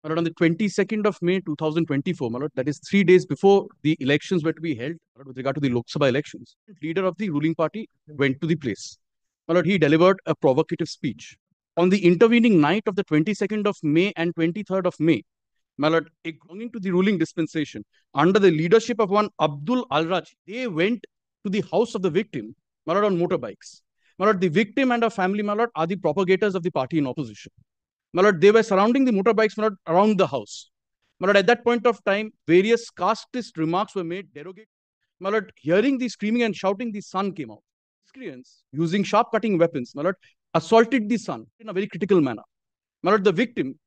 my lord, on the 22nd of May 2024, my lord, that is 3 days before the elections were to be held, my lord, with regard to the Lok Sabha elections, leader of the ruling party went to the place. My lord, he delivered a provocative speech. On the intervening night of the 22nd of May and 23rd of May, my lord, belonging to the ruling dispensation, under the leadership of one Abdul Al-Raj, they went to the house of the victim, my lord, on motorbikes. My lord, the victim and her family, my lord, are the propagators of the party in opposition. My lord, they were surrounding the motorbikes, my lord, around the house. My lord, at that point of time, various casteist remarks were made, derogatory. My lord, hearing the screaming and shouting, the son came out. Miscreants, using sharp cutting weapons, my lord, assaulted the son in a very critical manner. My lord, the victim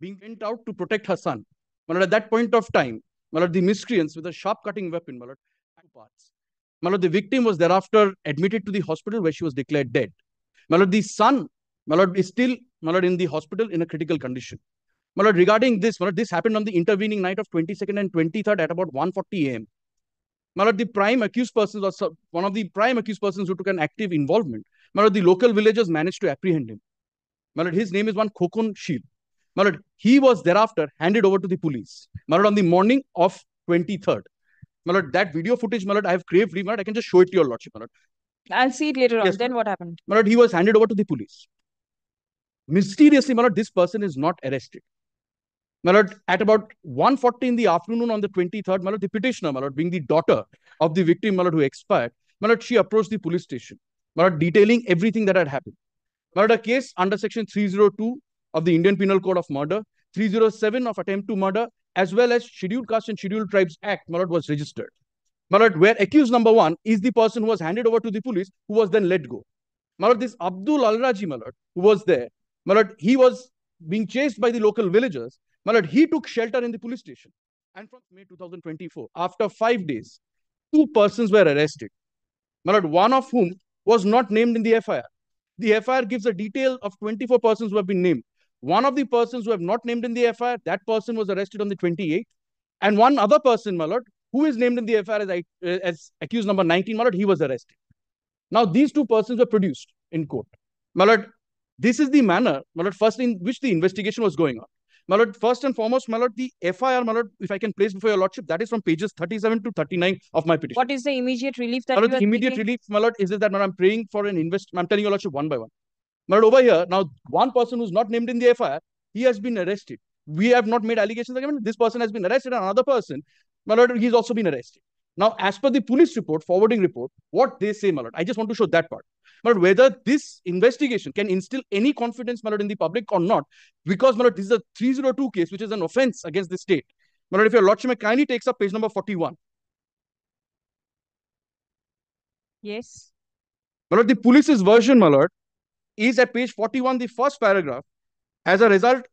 being went out to protect her son. My lord, at that point of time, my lord, the miscreants with a sharp cutting weapon, my lord, two parts. My lord, the victim was thereafter admitted to the hospital where she was declared dead. My lord, the son, my lord, is still, my lord, in the hospital in a critical condition. My lord, regarding this, my lord, this happened on the intervening night of 22nd and 23rd at about 1:40 a.m. My lord, the prime accused persons, or one of the prime accused persons who took an active involvement, my lord, the local villagers managed to apprehend him. My lord, his name is one Khokon Shil. My lord, he was thereafter handed over to the police. My lord, on the morning of 23rd. My lord, that video footage, my lord, I have craved, my lord, I can just show it to your lordship, my lord. I'll see it later on. Yes, Then what happened? my lord, he was handed over to the police. Mysteriously, my lord, this person is not arrested. My lord, at about 1:40 in the afternoon on the 23rd, my lord, the petitioner, my lord, being the daughter of the victim, my lord, who expired, my lord, she approached the police station, my lord, detailing everything that had happened. My lord, a case under section 302 of the Indian Penal Code of Murder, 307 of attempt to murder, as well as Scheduled Caste and Scheduled Tribes Act, my lord, was registered. My lord, where accused number one is the person who was handed over to the police, who was then let go. My lord, this Abdul Al-Raji, my lord, who was there, my lord, he was being chased by the local villagers. My lord, he took shelter in the police station. And from May 2024, after 5 days, two persons were arrested. My lord, one of whom was not named in the FIR. The FIR gives a detail of 24 persons who have been named. One of the persons who have not named in the FIR, that person was arrested on the 28th. And one other person, my lord, who is named in the FIR as accused number 19, my lord, he was arrested. Now, these two persons were produced in court. My lord, this is the manner, my lord, first in which the investigation was going on. My lord, first and foremost, my lord, the FIR, my lord, if I can place before your lordship, that is from pages 37 to 39 of my petition. What is the immediate relief that my lord, you are the immediate seeking? relief, my lord, is it that my lord, I'm praying for an I'm telling your lordship one by one. My lord, over here, now, one person who's not named in the FIR, he has been arrested. We have not made allegations against him. This person has been arrested, and another person, my lord, he's also been arrested. Now, as per the police report, forwarding report, what they say, my lord, I just want to show that part. My lord, whether this investigation can instill any confidence, my lord, in the public or not, because, my lord, this is a 302 case, which is an offense against the state. My lord, if your lordship may kindly takes up page number 41. Yes. My lord, the police's version, my lord, is at page 41, the first paragraph. As a result,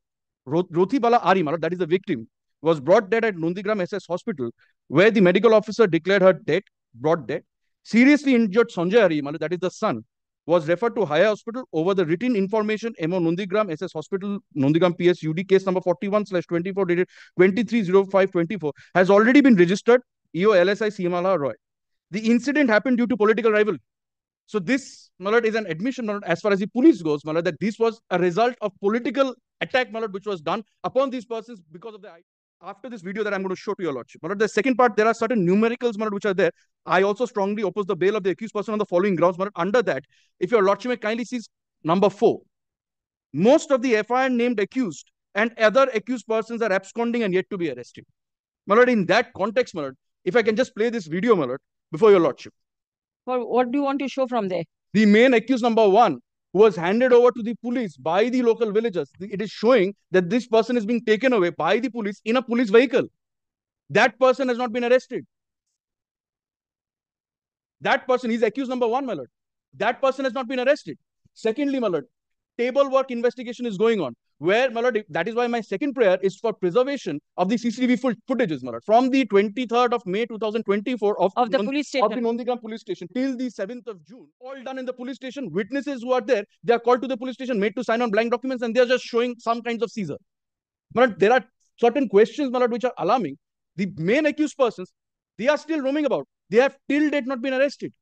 Rothibala Ari, my lord, that is the victim, was brought dead at Nundigram SS Hospital, where the medical officer declared her dead, brought dead. Seriously injured Sanjay Ari, my lord, that is the son, was referred to higher hospital over the written information MO Nundigram SS Hospital, Nundigram PSUD, case number 41/24 dated 23/05/24, has already been registered, EO LSI Simala Roy. The incident happened due to political rivalry. So this, my lord, is an admission, my lord, as far as the police goes, my lord, that this was a result of political attack, my lord, which was done upon these persons because of the. After this video that I'm going to show to your lordship, my lord, the second part, there are certain numericals, my lord, which are there. I also strongly oppose the bail of the accused person on the following grounds, my lord. Under that, if your lordship may kindly see number 4, most of the FIR named accused and other accused persons are absconding and yet to be arrested. My lord, in that context, my lord, if I can just play this video, my lord, before your lordship. What do you want to show from there? The main accused number 1, who was handed over to the police by the local villagers, it is showing that this person is being taken away by the police in a police vehicle. That person has not been arrested. That person is accused number 1, my lord. That person has not been arrested. Secondly, my lord, table work investigation is going on. Where, my lord, that is why my second prayer is for preservation of the CCTV footages, my lord, from the 23rd of May 2024 of the police station. Of the Nondigram police station till the 7th of June. All done in the police station. Witnesses who are there, they are called to the police station, made to sign on blank documents, and they are just showing some kinds of seizure. My lord, there are certain questions, my lord, which are alarming. The main accused persons, they are still roaming about. They have till date not been arrested.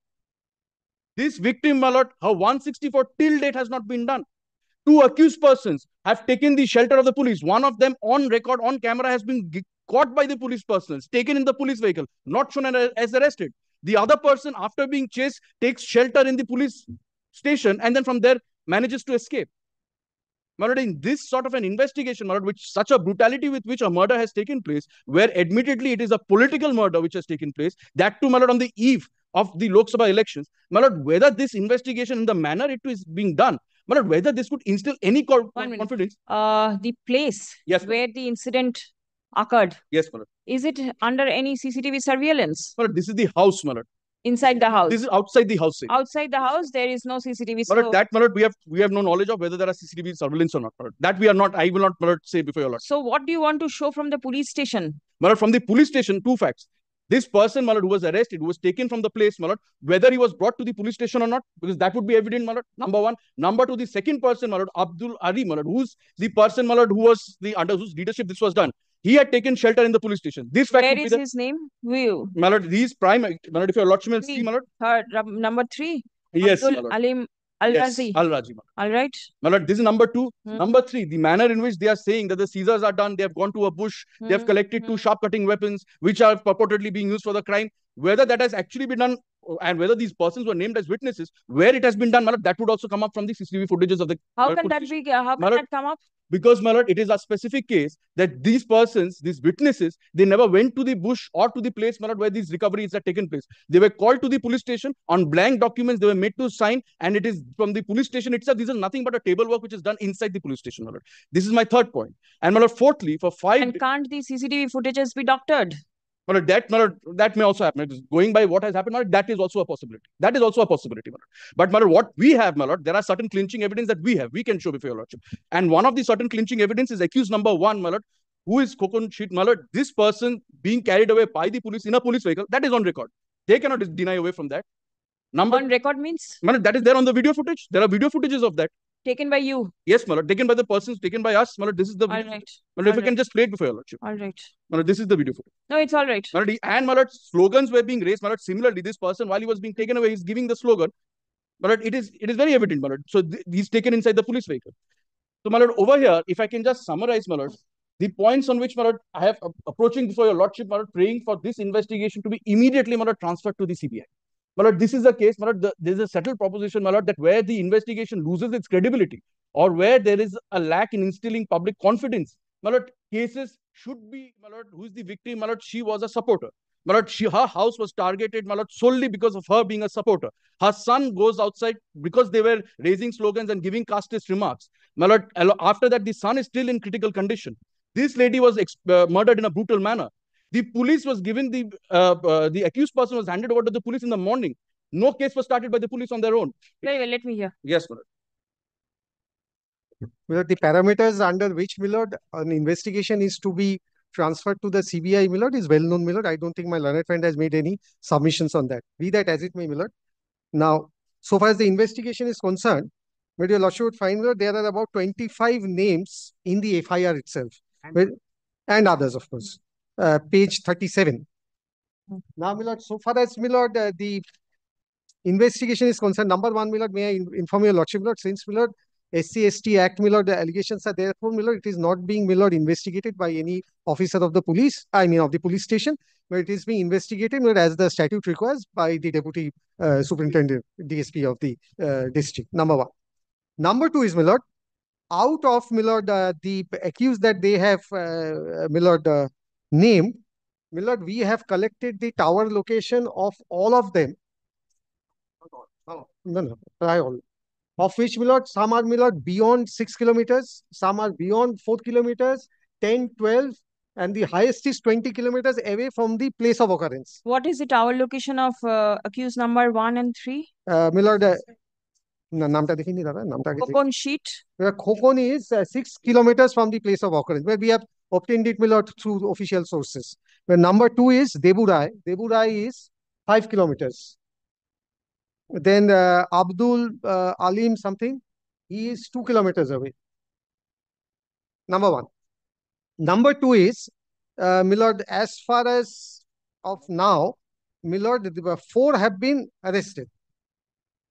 This victim, my lord, her 164 till date has not been done. two accused persons have taken the shelter of the police. One of them on record, on camera, has been caught by the police personnel, taken in the police vehicle, not shown as arrested. The other person, after being chased, takes shelter in the police station and then from there manages to escape. Malad, in this sort of an investigation, Malad, which such a brutality with which a murder has taken place, where admittedly it is a political murder which has taken place, that too, Malad, on the eve of the Lok Sabha elections, Malad, whether this investigation in the manner it is being done, Malad, whether this could instill any confidence. The place Yes, where the incident occurred, yes, Malad. is it under any CCTV surveillance? Malad, this is the house, Malad. Inside the house? This is outside the house. Outside the house, there is no CCTV. Malad, that, Malad, we have no knowledge of whether there are CCTV surveillance or not. Malad. That we are not, I will not, Malad, say before your Lord. So what do you want to show from the police station? Malad, from the police station, two facts. This person, Malad, who was arrested, who was taken from the place, Malad, whether he was brought to the police station or not, because that would be evident, Malad, number one. Number two, the second person, Malad, Abdul Ari, Malad, who's the person, Malad, who was under whose leadership this was done. He had taken shelter in the police station. This fact Where is his name? View. Malad, these prime, Malad, if your lordship will see, Malad. Third, number 3. Yes, Abdul Alim Al-Razi. Yes, Al-Razi. All right. Malad, this is number 2. Number 3, the manner in which they are saying that the seizures are done, they have gone to a bush, they have collected 2 sharp cutting weapons, which are purportedly being used for the crime. Whether that has actually been done and whether these persons were named as witnesses, where it has been done, Malad, that would also come up from the CCTV footages of the. How can that be? How can that come up? Because, Malad, it is a specific case that these persons, these witnesses, they never went to the bush or to the place, Malad, where these recoveries had taken place. They were called to the police station on blank documents. They were made to sign, and it is from the police station itself. This is nothing but a table work which is done inside the police station, Malad. This is my third point. And, Malad, fourthly, for 5. And can't the CCTV footages be doctored? Malad, that may also happen. Going by what has happened, Malad, that is also a possibility. That is also a possibility, Malad. But, Malad, what we have, Malad, there are certain clinching evidence that we can show before your lordship. And one of the certain clinching evidence is accused number 1, Malad, who is Khokon Sheet, Malad. This person being carried away by the police in a police vehicle, that is on record. They cannot deny away from that. On record means? Malad, that is there on the video footage. There are video footages of that. Taken by you? Yes, Malad. Taken by the persons, taken by us. Malad, this is the video. All right. Malad, if you can just play it before your lordship. All right. Malad, this is the video footage. No, it's all right. Malad, and Malad, slogans were being raised. Malad, similarly, this person, while he was being taken away, he's giving the slogan. Malad, it is very evident, Malad. So he's taken inside the police vehicle. So, Malad, over here, if I can just summarize, Malad, the points on which, Malad, I have approaching before your lordship, Malad, praying for this investigation to be immediately, Malad, transferred to the CBI. Malad, this is the case, Malad, there is a settled proposition, Malad, that where the investigation loses its credibility or where there is a lack in instilling public confidence, Malad, cases should be, Malad, who is the victim, Malad, she was a supporter. Malad, her house was targeted, Malad, solely because of her being a supporter. Her son goes outside because they were raising slogans and giving casteist remarks. Malad, after that, the son is still in critical condition. This lady was murdered in a brutal manner. The police was given the accused person was handed over to the police in the morning. No case was started by the police on their own. Very well, let me hear. Yes, Malad. Well, the parameters under which, Milord, an investigation is to be transferred to the CBI, Milord, is well known, Milord. I don't think my learned friend has made any submissions on that. Be that as it may, Milord. Now, so far as the investigation is concerned, but your lordship would find, Milord, there are about 25 names in the FIR itself, and others, of course. Page 37. Now, Milord, so far as, Milord, the investigation is concerned, number 1, Milord, may I inform your lordship, Milord, since, Milord, SC/ST Act, Milord, the allegations are therefore, Milord, it is not being, Milord, investigated by any officer of the police, of the police station, but it is being investigated, Milord, as the statute requires by the Deputy Superintendent, DSP of the district, number 1. Number 2 is, Milord, out of, Milord, the accused that they have, Milord, named, Milord, we have collected the tower location of all of them. No, I all. Of which, Milord, some are, Milord, beyond 6 kilometers, some are beyond 4 kilometers, 10, 12, and the highest is 20 kilometers away from the place of occurrence. What is the tower location of accused number 1 and 3? Milord, namta dekhi nahi dada, namta Khokon Sheet. Khokon is 6 kilometers from the place of occurrence, where we have obtained it, Milord, through official sources. Where number 2 is Deburai. Deburai is 5 kilometers. Then Abdul Alim something, he is 2 kilometers away. Number 1. Number 2 is, Milord, as far as of now, Milord, 4 have been arrested.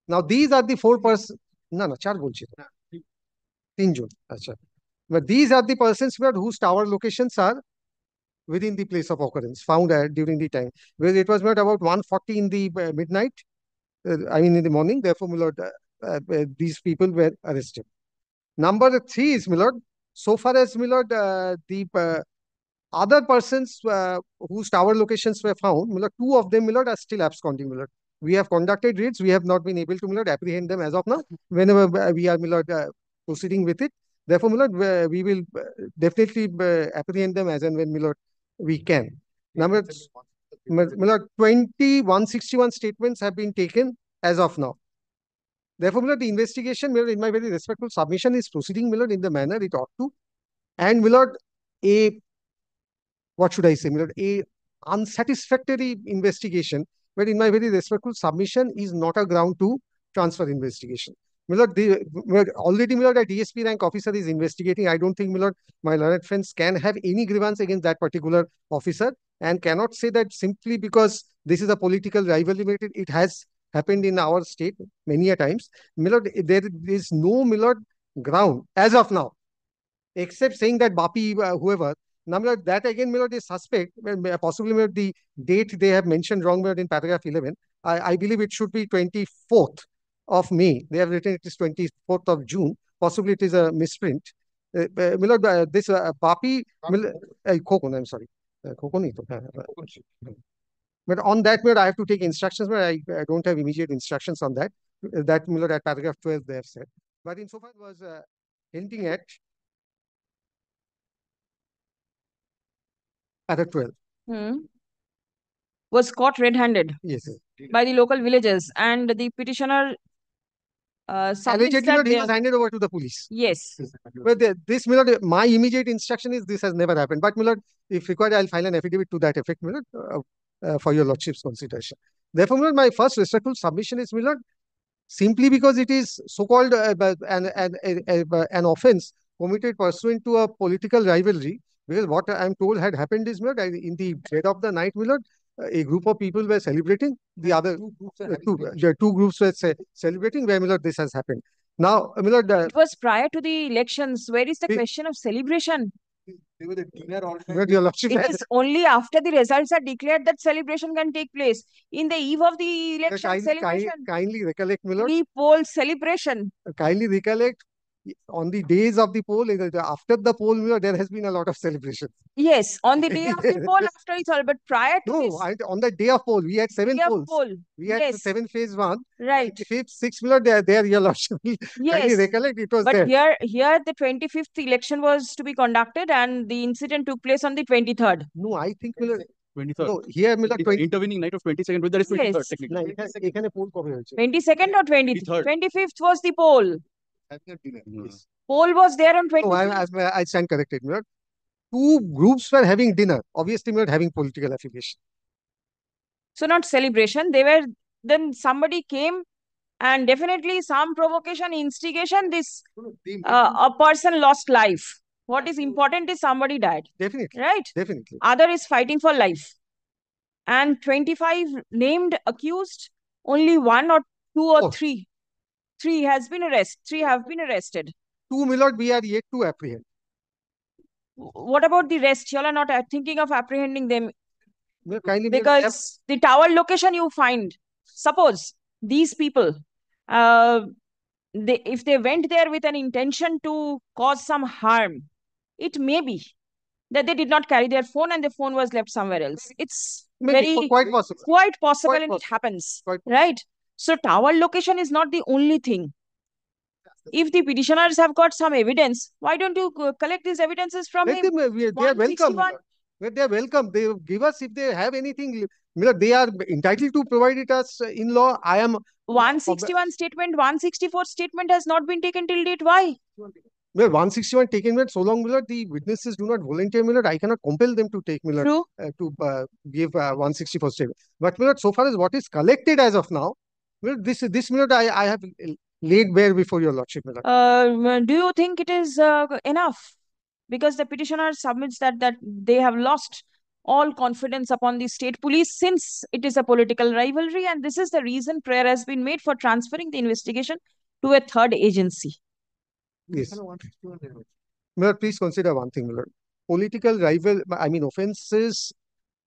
Now, these are the 4 persons. No, 4 bolchi. 3 June. Achha. But these are the persons whose tower locations are within the place of occurrence, found during the time. Where it was made about 1:40 in the midnight, I mean in the morning. Therefore, my lord, these people were arrested. Number 3 is, my lord, so far as, my lord, the other persons whose tower locations were found, my lord, 2 of them, my lord, are still absconding, my lord. We have conducted raids. We have not been able to, my lord, apprehend them as of now. Whenever we are, my lord, proceeding with it. Therefore, my lord, we will definitely apprehend them as and when, my lord, we can. Number, my lord, 161 statements have been taken as of now. Therefore, my lord, the investigation, my lord, in my very respectful submission, is proceeding, my lord, in the manner it ought to. And, my lord, what should I say, my lord, a unsatisfactory investigation, but in my very respectful submission, is not a ground to transfer investigation. My lord, already, my lord, a DSP rank officer is investigating. I don't think, my lord, my learned friends can have any grievance against that particular officer, and cannot say that simply because this is a political rivalry. It has happened in our state many a times. My lord, there is no, my lord, ground as of now, except saying that Bapi, whoever. Now, my lord, that again, my lord, is suspect. Possibly, my lord, the date they have mentioned wrong, my lord, in paragraph 11. I believe it should be 24th of May. They have written it is 24th of June. Possibly it is a misprint. My lord, this Bapi, Khokon, I'm sorry. Khokon nahi to. But on that, my lord, I have to take instructions, but I don't have immediate instructions on that. That, my lord, at paragraph 12 they have said. But insofar was hinting at paragraph 12. Hmm. Was caught red-handed Yes, sir. by the local villagers, and the petitioner submits Allegedly, that Lord, he they was handed over to the police. yes. But this, my lord, my immediate instruction is this has never happened. But, my lord, if required, I'll file an affidavit to that effect, my lord, for your lordship's consideration. Therefore, my lord, my first respectful submission is, my lord, simply because it is so-called an offense committed pursuant to a political rivalry. Because what I'm told had happened is, my lord, in the dead of the night, my lord, a group of people were celebrating. The other two groups were celebrating where, my lord, this has happened. Now, my lord, It was prior to the elections. Where is the the- question of celebration? my lord, your lordship It has is only after the results are declared that celebration can take place. In the eve of the election, celebration. kindly recollect, my lord, Pre-poll celebration. kindly recollect on the days of the poll, after the poll, my lord, there has been a lot of celebration. Yes, on the day of the poll, after it's all, but prior to No, this on the day of poll, we had 7 day of polls. poll. We had Yes, 7 phase 1. right. Fifth, 6th, my lord, there, your lordship. Kindly Yes, recollect, it was but there. here the 25th election was to be conducted, and the incident took place on the 23rd. No, I think, my lord, 23rd. no, here, my lord, Intervening night of 22nd, but that is 23rd Yes. technically. না, এখানে poll কবে হয়েছে? 22nd or 20th? 23rd. 25th was the poll. Yes. Poll was there on No, 25th. I stand corrected, my lord. 2 groups were having dinner, obviously, my lord, having political affiliation. So not celebration. They were, then somebody came, and definitely some provocation, instigation, this a person lost life. What is important is somebody died, Definitely, right? definitely. Other is fighting for life. And 25 named accused, only 1 or 2 or Oh. 3. 3 has been arrested. 3 have been arrested. 2, my lord, we are yet to apprehend. What about the rest? You all are not thinking of apprehending them, My lord, kindly, my lord, we have- because the tower location you find, suppose these people, if they went there with an intention to cause some harm, it may be that they did not carry their phone and the phone was left somewhere else. It's maybe, very quite possible. quite possible, Quite and it possible. happens, Quite right? So tower location is not the only thing. If the petitioners have got some evidence, why don't you collect these evidences from Let him? them, they are welcome. 161. They are welcome. They give us if they have anything. My lord, they are entitled to provide it us in law. I am 161 statement, 164 statement has not been taken till date. Why? Well, 161 taken, my lord, so long, my lord, the witnesses do not volunteer, my lord, I cannot compel them to take, my lord, True. to give 164 statement. But, my lord, so far as what is collected as of now, my lord, this, my lord, I have laid bare before your lordship, my lord. Do you think it is enough? Because the petitioner submits that they have lost all confidence upon the state police since it is a political rivalry, and this is the reason prayer has been made for transferring the investigation to a third agency. Yes. Milord, please consider one thing, Milord. Political offenses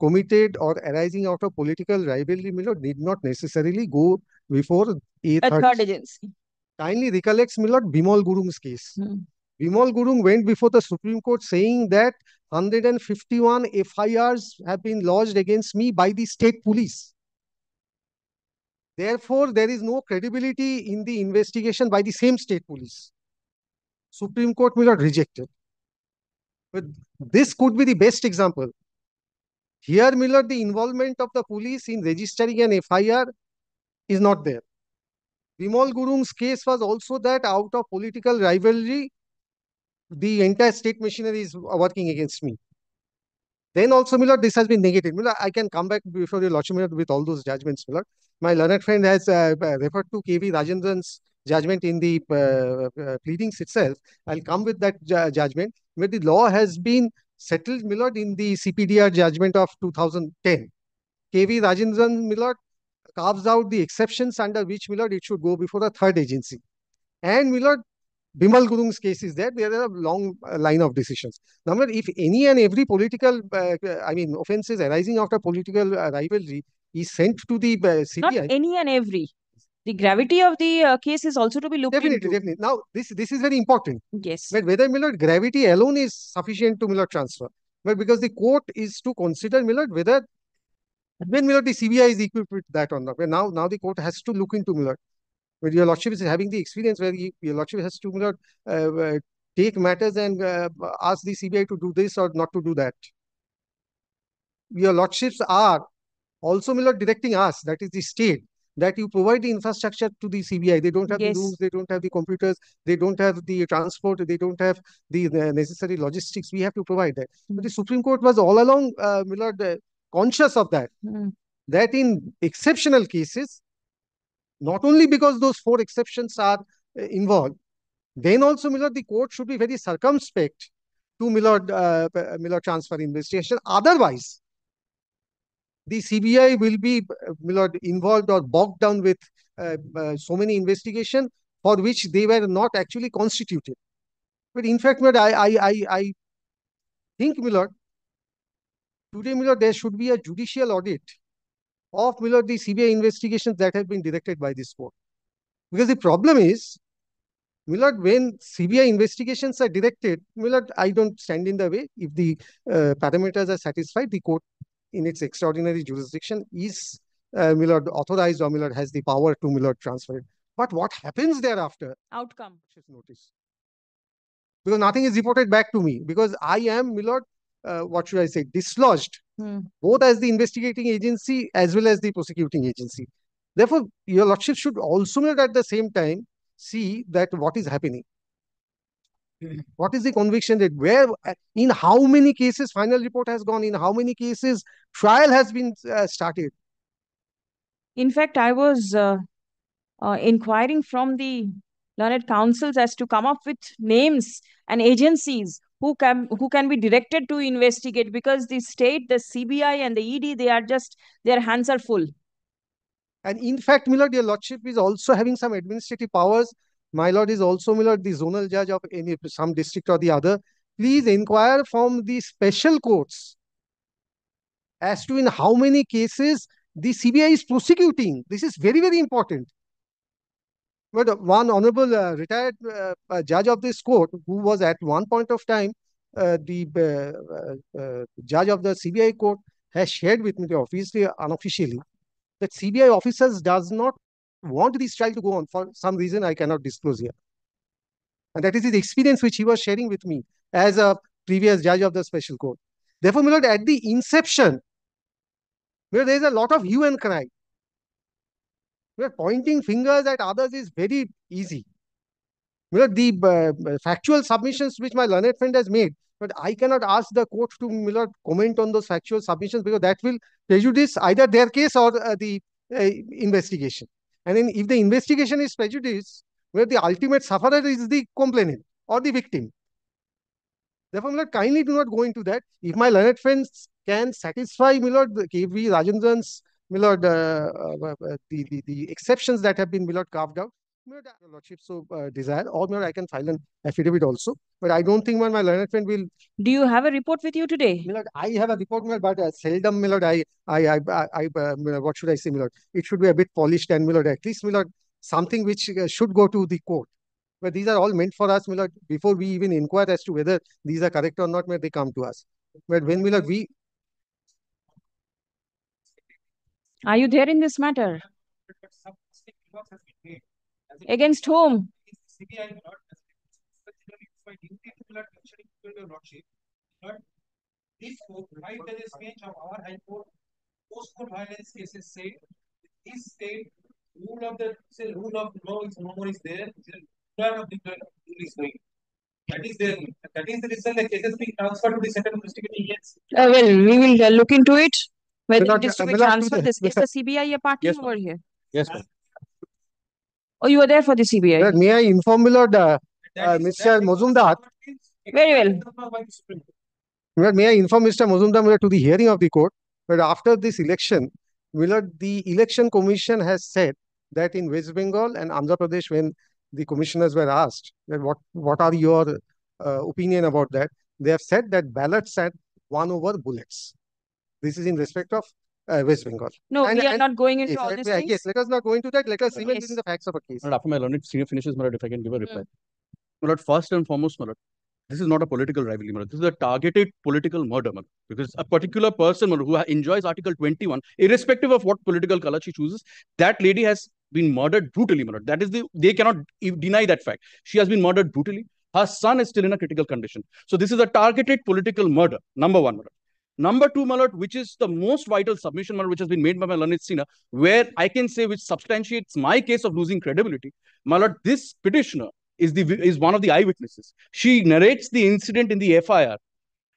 committed or arising out of political rivalry, Milord, need not necessarily go before a A third. third agency. Kindly recollects, Milord, Bimal Gurung's case. Hmm. Bimal Gurung went before the Supreme Court saying that 151 FIRs have been lodged against me by the state police. Therefore, there is no credibility in the investigation by the same state police. Supreme Court will not reject it. But this could be the best example. Here, Miller, the involvement of the police in registering an FIR is not there. Bimal Gurung's case was also that out of political rivalry, the entire state machinery is working against me. Then also, Miller, this has been negated. Miller, I can come back before your Lordship, Miller, with all those judgments, Miller. My learned friend has referred to KV Rajendran's judgment in the pleadings itself. I'll come with that judgment, where the law has been settled, Miller, in the CPDR judgment of 2010. KV Rajendran, Miller, carves out the exceptions under which, Miller, it should go before a third agency. And, Miller, Bimal Gurung's case is that there are a long line of decisions. Number, if any and every political, offenses arising after political rivalry is sent to the CBI. Not any and every. The gravity of the case is also to be looked into. Definitely. Now, this is very important. Yes. But whether, Miller, gravity alone is sufficient to, Miller, transfer. But because the court is to consider, Miller, whether when, Miller, the CBI is equipped with that or not. Now the court has to look into, Miller. When your Lordship is having the experience where your Lordship has to, Miller, take matters and ask the CBI to do this or not to do that. Your Lordships are also, Miller, directing us, that is the state, that you provide the infrastructure to the CBI. They don't have the rooms, they don't have the computers, they don't have the transport, they don't have the necessary logistics. We have to provide that. But the Supreme Court was all along, Miller, conscious of that. That in exceptional cases, not only because those 4 exceptions are involved, then also, Miller, the court should be very circumspect to, Miller, transfer investigation. Otherwise, the CBI will be, Miller, involved or bogged down with so many investigations for which they were not actually constituted. But in fact, Miller, I think, Miller, today, Miller, there should be a judicial audit of, Miller, the CBI investigations that have been directed by this court. Because the problem is, Miller, when CBI investigations are directed, Miller, I don't stand in the way. If the parameters are satisfied, the court in its extraordinary jurisdiction is, Miller, authorized or, Miller, has the power to, Miller, transfer it. But what happens thereafter? Outcome. Notice. Because nothing is reported back to me. Because I am, Miller, what should I say, dislodged, both as the investigating agency as well as the prosecuting agency. Therefore, your Lordship should also, Miller, at the same time, see that what is happening. What is the conviction rate? Where, in how many cases final report has gone? In how many cases trial has been started? In fact, I was inquiring from the learned counsels as to come up with names and agencies who can be directed to investigate, because the state, the CBI and the ED, their hands are full. And in fact, Miller, your Lordship is also having some administrative powers. My Lord is also, Miller, the zonal judge of some district or the other. Please inquire from the special courts as to in how many cases the CBI is prosecuting. This is very, very important. But one honorable retired judge of this court, who was at one point of time the judge of the CBI court, has shared with me, obviously unofficially, that CBI officers does not want this trial to go on for some reason I cannot disclose here. And that is his experience which he was sharing with me as a previous judge of the special court. Therefore, Miller, at the inception, Miller, there is a lot of hue and cry. Miller, pointing fingers at others is very easy. Miller, the factual submissions which my learned friend has made, but I cannot ask the court to, Miller, comment on those factual submissions, because that will prejudice either their case or the investigation. And then if the investigation is prejudiced, where the ultimate sufferer is the complainant or the victim. Therefore, Miller, kindly do not go into that. If my learned friends can satisfy, Miller, the KV Rajendran's, Miller, the exceptions that have been, Miller, carved out, Your Lordship so desire, or I can file an affidavit also. But I don't think my learned friend will. Do you have a report with you today? Milord, I have a report, milord, but seldom, milord, milord, what should I say, milord? It should be a bit polished and, milord, at least, milord, something which should go to the court. But these are all meant for us, milord, before we even inquire as to whether these are correct or not, milord, they come to us. But when, milord, we... Are you there in this matter? Against whom? If right there is bench of our High Court, post-court violence cases say this state rule of law is no more is there, rule of the rule is going. That is there. That is the reason the cases being transferred to the Central Investigating Agency. Well, we will look into it. Whether Milord, it is to be milord, transferred. Is the CBI a party Yes, over here? Yes, ma'am. Oh, you were there for the CBI. milord, may I inform, milord, Mr. Mazumdar? Very well. Milord, may I inform Mr. Mazumdar, milord, to the hearing of the court, but after this election, milord, the election commission has said that in West Bengal and Andhra Pradesh, when the commissioners were asked that what are your opinion about that, they have said that ballots had won over bullets. This is in respect of West Bengal. No, we are And not going into yes, all these yes, things. let us not go into that. Let us even Yes. within the facts of a case. After my learned senior finishes, Milord, if I can give a reply. Milord, first and foremost, Milord, this is not a political rivalry, Milord. This is a targeted political murder, Milord. Because a particular person, Milord, who enjoys Article 21, irrespective of what political color she chooses, that lady has been murdered brutally, Milord. That is they cannot deny that fact. She has been murdered brutally. Her son is still in a critical condition. So this is a targeted political murder, number one, Milord. Number two, my lord, which is the most vital submission, my lord, which has been made by my learned senior, where I can say which substantiates my case of losing credibility. My lord, this petitioner is one of the eyewitnesses. She narrates the incident in the FIR.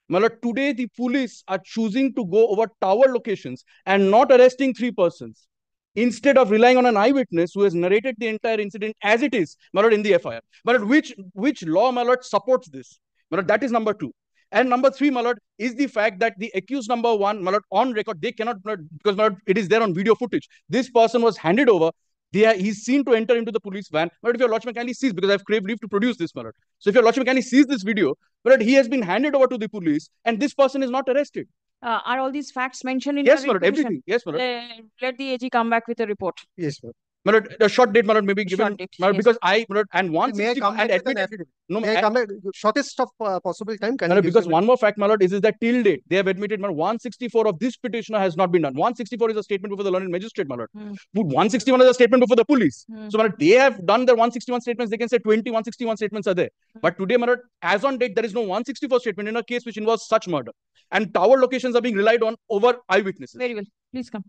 My lord, today the police are choosing to go over tower locations and not arresting 3 persons, instead of relying on an eyewitness who has narrated the entire incident as it is, my lord, in the FIR. My lord, which law, my lord, supports this? My lord, that is number two. And number three, my lord, is the fact that the accused number one, my lord, on record, they cannot, my lord, because my lord, it is there on video footage. This person was handed over. He's seen to enter into the police van. But if your lordship kindly sees, because I've craved leave to produce this, my lord. So if your lordship kindly sees this video, but he has been handed over to the police, and this person is not arrested. Are all these facts mentioned in Yes, your my lord, everything. Yes, my lord. Let the AG come back with a report. Yes, sir. My lord, a short date, my lord, may be given. Short date, My lord, yes. because I, my lord, and May I 160 come and back with an admit, affidavit? no, May I come back? Shortest of possible time. Can my you lord, give because me- one more fact, my lord, is that till date, they have admitted, my lord, 164 of this petitioner has not been done. 164 is a statement before the learned magistrate, my lord. 161 is a statement before the police. So, my lord, they have done their 161 statements. They can say 20, 161 statements are there. But today, my lord, as on date, there is no 164 statement in a case which involves such murder. And tower locations are being relied on over eyewitnesses. Very well. Please come.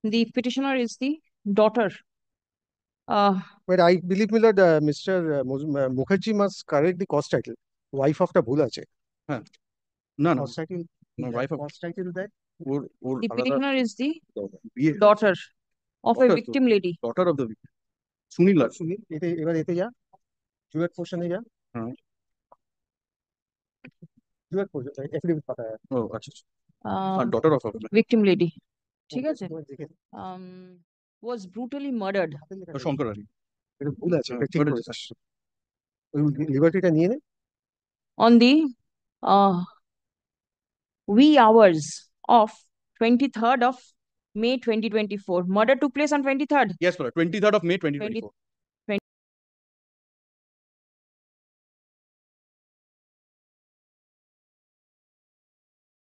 The petitioner is the daughter. But I believe, my lord, Mr. Mukherjee must correct the cause title. Wife of the Bhulache. No, no. Cause title. No, wife of Cause title that. The petitioner is the Yeah. daughter of a Daughter, victim lady. daughter of the victim. Sunila. Sunil এবার এতে যা duet পোরশনে যা हाँ। Duet portion affidavit পাতা है Oh, अच्छा। daughter of a victim lady. ঠিক আছে? দেখে Was brutally murdered. Shankar Ali. এটা ভুল আছে এটা ঠিক করেছিস ওই লিবার্টিটা নিয়ে নে On the wee hours of 23rd of May 2024. Murder took place on 23rd. Yes, brother. 23rd of May 2024.